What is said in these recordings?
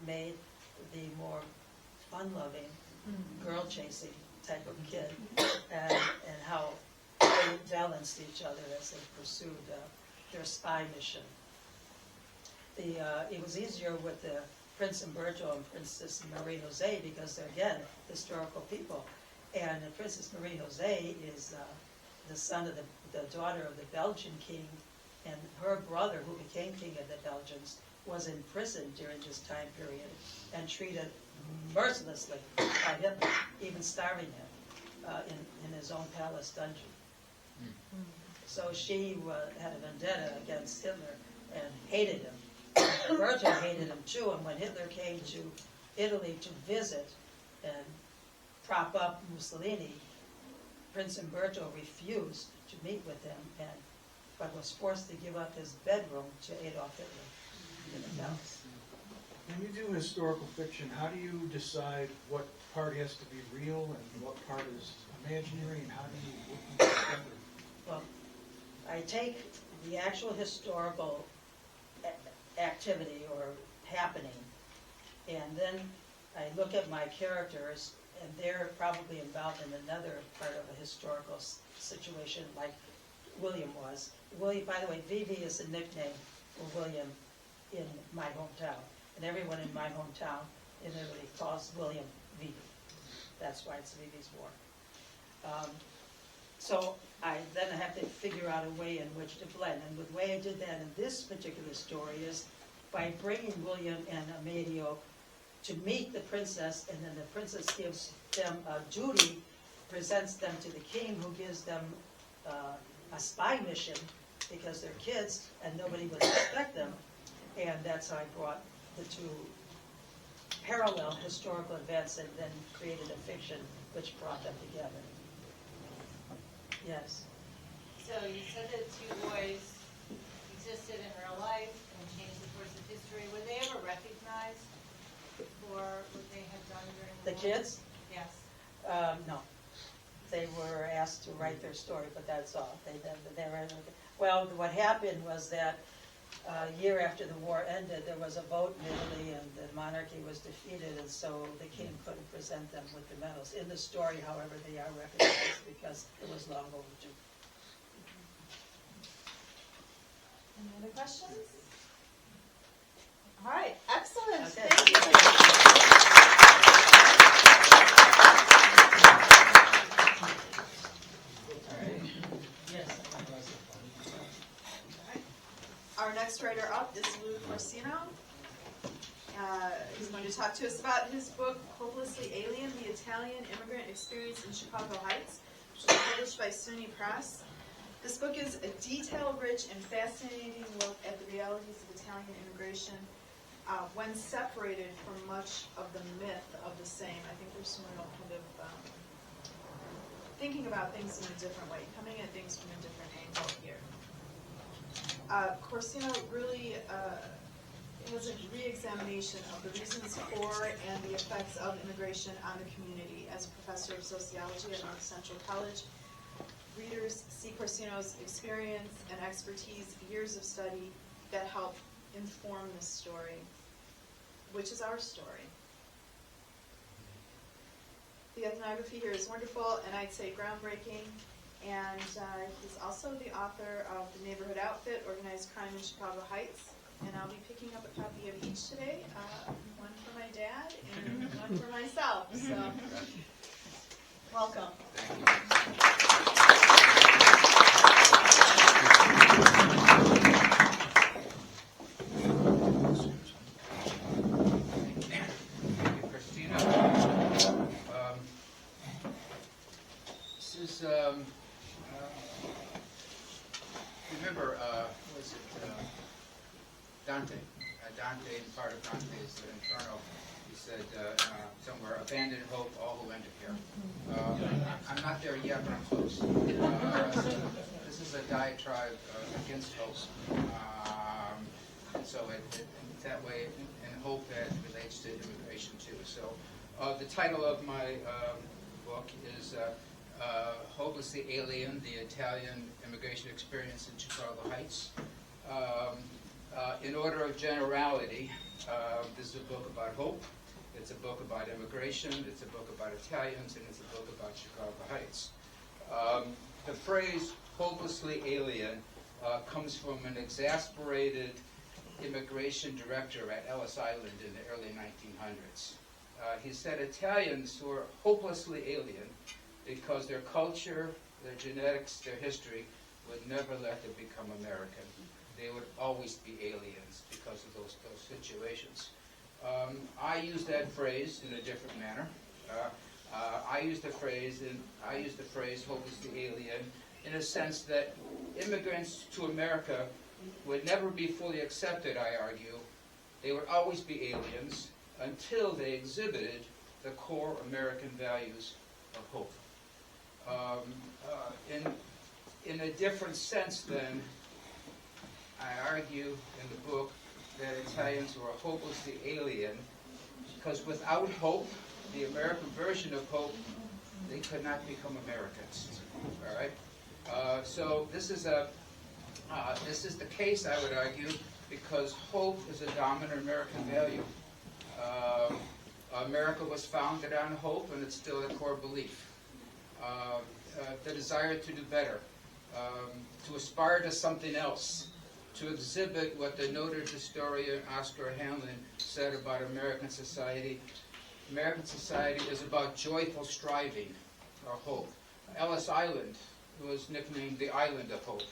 May, the more fun-loving, girl-chasing type of kid, and how they balanced each other as they pursued their spy mission. It was easier with the Prince Umberto and Princess Marie Jose because they're, again, historical people. And Princess Marie Jose is the son of the daughter of the Belgian king, and her brother, who became king of the Belgians, was in prison during this time period and treated mercilessly by Hitler, even starving him in his own palace dungeon. So she had a vendetta against Hitler and hated him. Umberto hated him too, and when Hitler came to Italy to visit and prop up Mussolini, Prince Umberto refused to meet with him, but was forced to give up his bedroom to Adolf Hitler in the palace. When you do historical fiction, how do you decide what part has to be real and what part is imaginary, and how do you discover? Well, I take the actual historical activity or happening, and then I look at my characters, and they're probably involved in another part of a historical situation, like William was. William, by the way, Vivi is a nickname for William in my hometown, and everyone in my hometown in Italy calls William Vivi. That's why it's Vivi's War. So I then have to figure out a way in which to blend, and the way I did that in this particular story is by bringing William and Amedio to meet the princess, and then the princess gives them a duty, presents them to the king, who gives them a spy mission because they're kids and nobody would suspect them, and that's how I brought the two parallel historical events and then created a fiction which brought them together. Yes. So you said that two boys existed in real life and changed the course of history. Were they ever recognized for what they had done during the The war? kids? Yes. No. They were asked to write their story, but that's all. Well, what happened was that a year after the war ended, there was a vote in Italy, and the monarchy was defeated, and so the king couldn't present them with the medals. In the story, however, they are recognized because it was long overdue. Any other questions? All right, excellent. Okay. Thank you. Our next writer up is Lou Corsino. He's going to talk to us about his book, Hopelessly Alien, The Italian Immigrant Experience in Chicago Heights, which was published by SUNY Press. This book is a detail-rich and fascinating look at the realities of Italian immigration when separated from much of the myth of the same. I think there's some real kind of thinking about things in a different way, coming at things from a different angle here. Corsino really was a re-examination of the reasons for and the effects of immigration on the community. As a professor of sociology at North Central College, readers see Corsino's experience and expertise, years of study, that help inform this story, which is our story. The ethnography here is wonderful, and I'd say groundbreaking. And he's also the author of The Neighborhood Outfit, Organized Crime in Chicago Heights. And I'll be picking up a copy of each today, one for my dad and one for myself. So, welcome. Thank you, Christina. This is, remember, was it Dante? Dante, and part of Dante's Inferno, he said somewhere, abandon hope, all who enter here. I'm not there yet, but I'm close. This is a diatribe against hope. And so that way, and hope that relates to immigration too. So the title of my book is Hopelessly Alien, the Italian Immigration Experience in Chicago Heights. In order of generality, This is a book about hope. It's a book about immigration. It's a book about Italians, and it's a book about Chicago Heights. The phrase hopelessly alien comes from an exasperated immigration director at Ellis Island in the early 1900s. He said Italians were hopelessly alien because their culture, their genetics, their history would never let them become American. They would always be aliens because of those situations. I use that phrase in a different manner. I use the phrase hopelessly alien in a sense that immigrants to America would never be fully accepted, I argue. They would always be aliens until they exhibited the core American values of hope. In a different sense, then, I argue in the book that Italians were hopelessly alien because without hope, the American version of hope, they could not become Americans. All right. So this is the case, I would argue, because hope is a dominant American value. America was founded on hope, and it's still a core belief. The desire to do better, to aspire to something else, to exhibit what the noted historian Oscar Hamlin said about American society. American society is about joyful striving, or hope. Ellis Island was nicknamed the Island of Hope.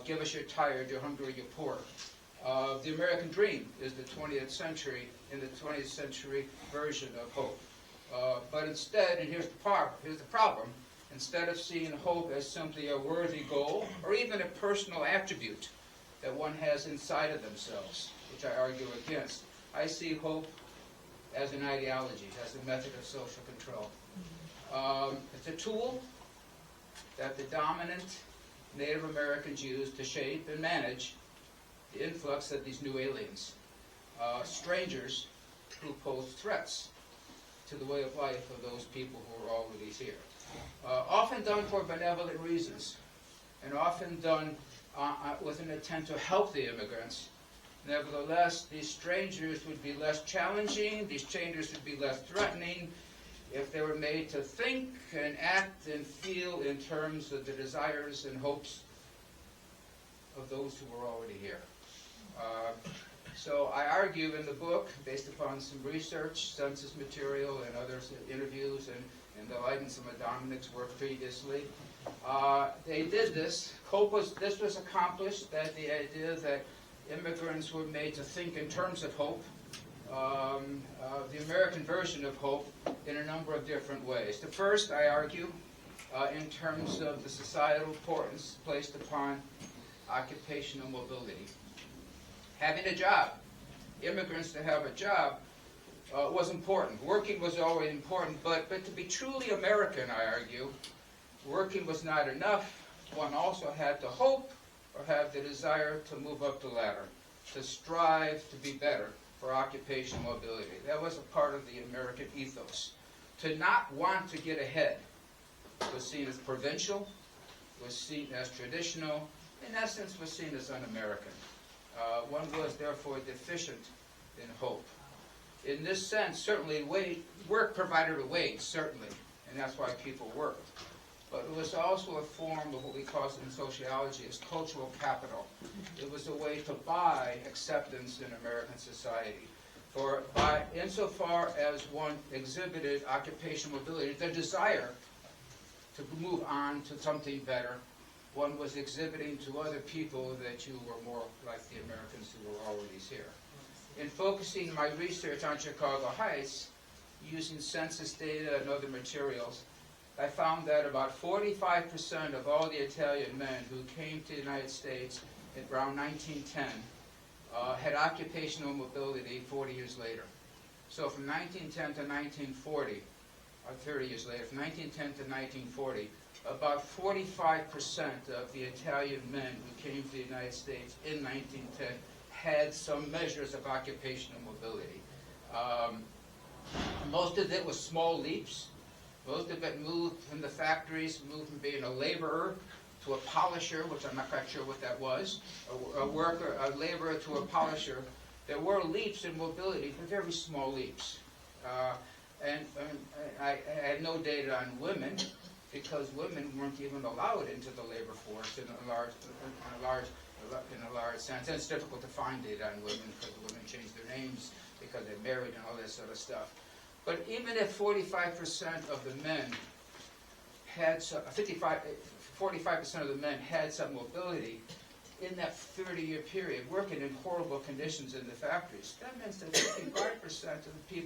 Give us you're tired, you're hungry, you're poor. The American dream is the 20th century, in the 20th century version of hope. But instead, and here's the problem, instead of seeing hope as simply a worthy goal, or even a personal attribute that one has inside of themselves, which I argue against, I see hope as an ideology, as a method of social control. It's a tool that the dominant Native Americans use to shape and manage the influx of these new aliens, strangers who pose threats to the way of life of those people who are already here. Often done for benevolent reasons, and often done with an intent to help the immigrants. Nevertheless, these strangers would be less challenging, these strangers would be less threatening if they were made to think and act and feel in terms of the desires and hopes of those who were already here. So I argue in the book, based upon some research, census material, and other interviews, and the light and some of Dominic's work previously, they did this. This was accomplished, that the idea that immigrants were made to think in terms of hope, the American version of hope, in a number of different ways. The first, I argue, in terms of the societal importance placed upon occupational mobility. Having a job, immigrants to have a job, was important. Working was always important, but to be truly American, I argue, working was not enough. One also had to hope or have the desire to move up the ladder, to strive to be better for occupational mobility. That was a part of the American ethos. To not want to get ahead was seen as provincial, was seen as traditional, in essence was seen as un-American. One was therefore deficient in hope. In this sense, certainly work provided a wage, certainly, and that's why people worked. But it was also a form of what we call in sociology as cultural capital. It was a way to buy acceptance in American society. For insofar as one exhibited occupational mobility, the desire to move on to something better, one was exhibiting to other people that you were more like the Americans who were already here. In focusing my research on Chicago Heights, using census data and other materials, I found that about 45% of all the Italian men who came to the United States around 1910 had occupational mobility 40 years later. So from 1910 to 1940, or 30 years later, from 1910 to 1940, about 45% of the Italian men who came to the United States in 1910 had some measures of occupational mobility. Most of it was small leaps. Most of it moved from the factories, moved from being a laborer to a polisher, which I'm not quite sure what that was, a laborer to a polisher. There were leaps in mobility, but very small leaps. And I had no data on women, because women weren't even allowed into the labor force in a large sense. And it's difficult to find data on women because the women changed their names because they're married and all that sort of stuff. But even if 45% of the men had 45% of the men had some mobility in that 30-year period, working in horrible conditions in the factories, that means that 55% of the people